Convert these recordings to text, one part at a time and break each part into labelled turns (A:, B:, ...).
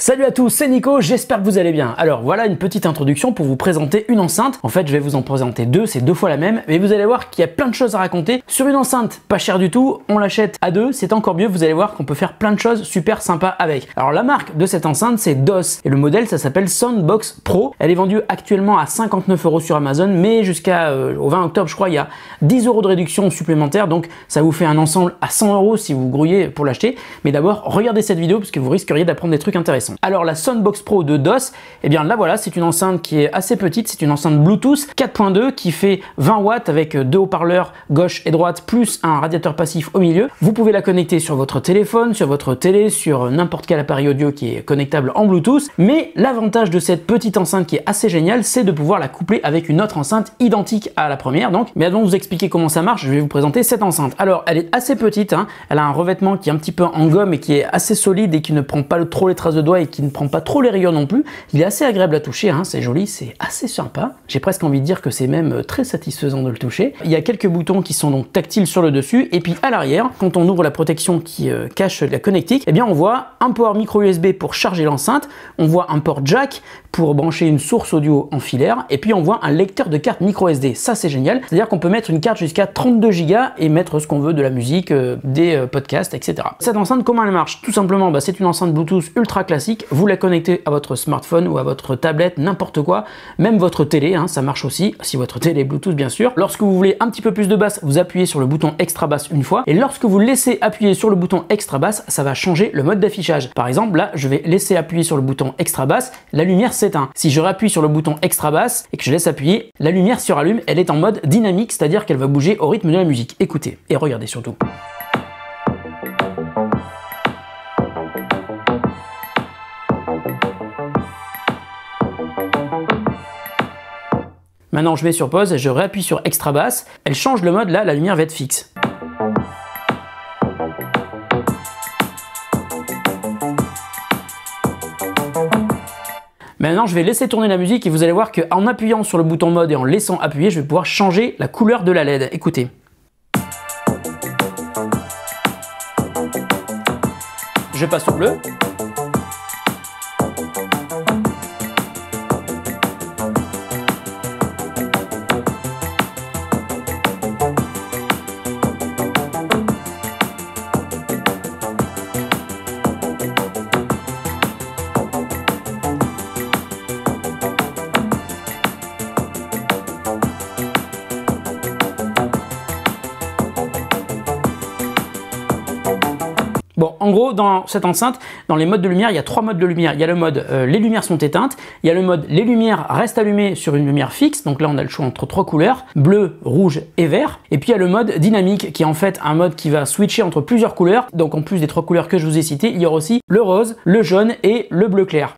A: Salut à tous, c'est Nico, j'espère que vous allez bien. Alors voilà une petite introduction pour vous présenter une enceinte. En fait, je vais vous en présenter deux, c'est deux fois la même, mais vous allez voir qu'il y a plein de choses à raconter sur une enceinte pas chère du tout. On l'achète à deux, c'est encore mieux, vous allez voir qu'on peut faire plein de choses super sympas avec. Alors la marque de cette enceinte, c'est DOS et le modèle, ça s'appelle Soundbox Pro. Elle est vendue actuellement à 59 € sur Amazon, mais jusqu'au 20 octobre, je crois, il y a 10 € de réduction supplémentaire, donc ça vous fait un ensemble à 100 € si vous grouillez pour l'acheter. Mais d'abord, regardez cette vidéo parce que vous risqueriez d'apprendre des trucs intéressants. Alors la Soundbox Pro de DOS, eh bien là voilà, c'est une enceinte qui est assez petite, c'est une enceinte Bluetooth 4.2 qui fait 20 watts avec deux haut-parleurs gauche et droite plus un radiateur passif au milieu. Vous pouvez la connecter sur votre téléphone, sur votre télé, sur n'importe quel appareil audio qui est connectable en Bluetooth. Mais l'avantage de cette petite enceinte qui est assez géniale, c'est de pouvoir la coupler avec une autre enceinte identique à la première. Donc, mais avant de vous expliquer comment ça marche, je vais vous présenter cette enceinte. Alors, elle est assez petite, hein, elle a un revêtement qui est un petit peu en gomme et qui est assez solide et qui ne prend pas trop les traces de doigts et qui ne prend pas trop les rayures non plus. Il est assez agréable à toucher, hein, c'est joli, c'est assez sympa. J'ai presque envie de dire que c'est même très satisfaisant de le toucher. Il y a quelques boutons qui sont donc tactiles sur le dessus et puis à l'arrière, quand on ouvre la protection qui cache la connectique, eh bien on voit un port micro USB pour charger l'enceinte, on voit un port jack pour brancher une source audio en filaire et puis on voit un lecteur de carte micro SD. Ça c'est génial, c'est-à-dire qu'on peut mettre une carte jusqu'à 32 Go et mettre ce qu'on veut, de la musique, des podcasts, etc. Cette enceinte, comment elle marche? Tout simplement, c'est une enceinte Bluetooth ultra classique, vous la connectez à votre smartphone ou à votre tablette, n'importe quoi, même votre télé, hein, ça marche aussi, si votre télé est Bluetooth bien sûr. Lorsque vous voulez un petit peu plus de basse, vous appuyez sur le bouton extra basse une fois, et lorsque vous laissez appuyer sur le bouton extra basse, ça va changer le mode d'affichage. Par exemple, là, je vais laisser appuyer sur le bouton extra basse, la lumière s'éteint. Si je réappuie sur le bouton extra basse et que je laisse appuyer, la lumière se rallume, elle est en mode dynamique, c'est-à-dire qu'elle va bouger au rythme de la musique. Écoutez et regardez surtout. Maintenant, je mets sur pause et je réappuie sur extra basse. Elle change le mode, là, la lumière va être fixe. Maintenant, je vais laisser tourner la musique et vous allez voir qu'en appuyant sur le bouton mode et en laissant appuyer, je vais pouvoir changer la couleur de la LED. Écoutez. Je passe au bleu. Bon, en gros, dans cette enceinte, dans les modes de lumière, il y a trois modes de lumière. Il y a le mode les lumières sont éteintes, il y a le mode les lumières restent allumées sur une lumière fixe, donc là on a le choix entre trois couleurs, bleu, rouge et vert. Et puis il y a le mode dynamique, qui est en fait un mode qui va switcher entre plusieurs couleurs. Donc en plus des trois couleurs que je vous ai citées, il y aura aussi le rose, le jaune et le bleu clair.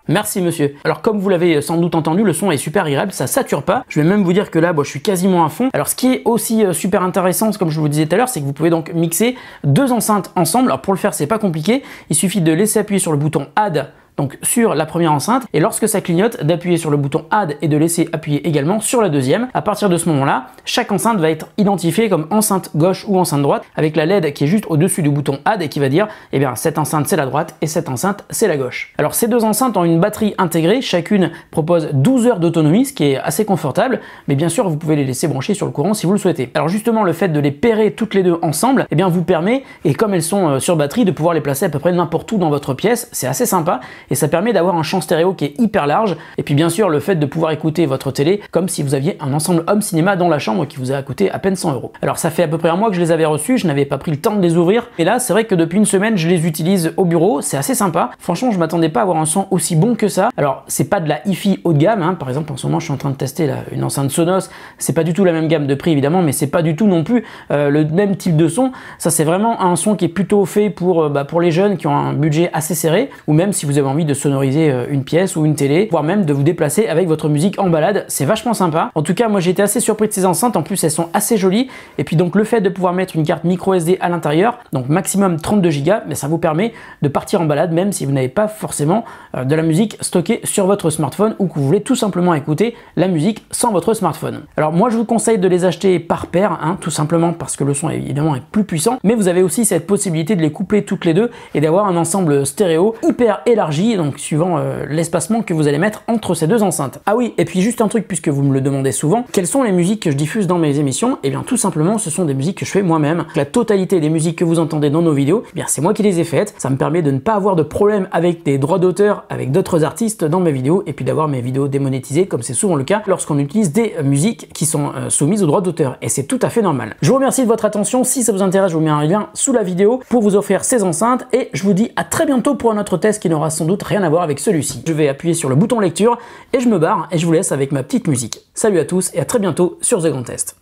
A: Merci monsieur. Alors comme vous l'avez sans doute entendu, le son est super agréable, ça sature pas. Je vais même vous dire que là, je suis quasiment à fond. Alors ce qui est aussi super intéressant, comme je vous disais tout à l'heure, c'est que vous pouvez donc mixer deux enceintes ensemble. Alors pour le faire, c'est pas compliqué. Il suffit de laisser appuyer sur le bouton Add, donc sur la première enceinte, et lorsque ça clignote, d'appuyer sur le bouton Add et de laisser appuyer également sur la deuxième. À partir de ce moment-là, chaque enceinte va être identifiée comme enceinte gauche ou enceinte droite, avec la LED qui est juste au-dessus du bouton Add et qui va dire, eh bien, cette enceinte c'est la droite et cette enceinte c'est la gauche. Alors ces deux enceintes ont une batterie intégrée, chacune propose 12 heures d'autonomie, ce qui est assez confortable, mais bien sûr vous pouvez les laisser brancher sur le courant si vous le souhaitez. Alors justement, le fait de les pairer toutes les deux ensemble, eh bien, vous permet, et comme elles sont sur batterie, de pouvoir les placer à peu près n'importe où dans votre pièce. C'est assez sympa et ça permet d'avoir un champ stéréo qui est hyper large. Et puis bien sûr, le fait de pouvoir écouter votre télé comme si vous aviez un ensemble home cinéma dans la chambre qui vous a coûté à peine 100 €. Alors ça fait à peu près un mois que je les avais reçus, je n'avais pas pris le temps de les ouvrir. Et là, c'est vrai que depuis une semaine, je les utilise au bureau, c'est assez sympa. Franchement, je m'attendais pas à avoir un son aussi bon que ça. Alors, c'est pas de la hi-fi haut de gamme, hein. Par exemple, en ce moment, je suis en train de tester là, une enceinte Sonos. C'est pas du tout la même gamme de prix, évidemment, mais c'est pas du tout non plus le même type de son. Ça, c'est vraiment un son qui est plutôt fait pour les jeunes qui ont un budget assez serré, ou même si vous avez envie envie de sonoriser une pièce ou une télé, voire même de vous déplacer avec votre musique en balade. C'est vachement sympa. En tout cas, moi j'ai été assez surpris de ces enceintes. En plus, elles sont assez jolies. Et puis donc le fait de pouvoir mettre une carte micro SD à l'intérieur, donc maximum 32 Go, mais ça vous permet de partir en balade même si vous n'avez pas forcément de la musique stockée sur votre smartphone ou que vous voulez tout simplement écouter la musique sans votre smartphone. Alors moi je vous conseille de les acheter par paire, hein, tout simplement parce que le son évidemment est plus puissant, mais vous avez aussi cette possibilité de les coupler toutes les deux et d'avoir un ensemble stéréo hyper élargi, donc suivant l'espacement que vous allez mettre entre ces deux enceintes. Ah oui, et puis juste un truc puisque vous me le demandez souvent, quelles sont les musiques que je diffuse dans mes émissions? Et bien tout simplement ce sont des musiques que je fais moi-même. La totalité des musiques que vous entendez dans nos vidéos, eh bien c'est moi qui les ai faites. Ça me permet de ne pas avoir de problème avec des droits d'auteur avec d'autres artistes dans mes vidéos et puis d'avoir mes vidéos démonétisées comme c'est souvent le cas lorsqu'on utilise des musiques qui sont soumises aux droits d'auteur et c'est tout à fait normal. Je vous remercie de votre attention. Si ça vous intéresse, je vous mets un lien sous la vidéo pour vous offrir ces enceintes et je vous dis à très bientôt pour un autre test qui n'aura sans doute rien à voir avec celui-ci. Je vais appuyer sur le bouton lecture et je me barre et je vous laisse avec ma petite musique. Salut à tous et à très bientôt sur The Grand Test.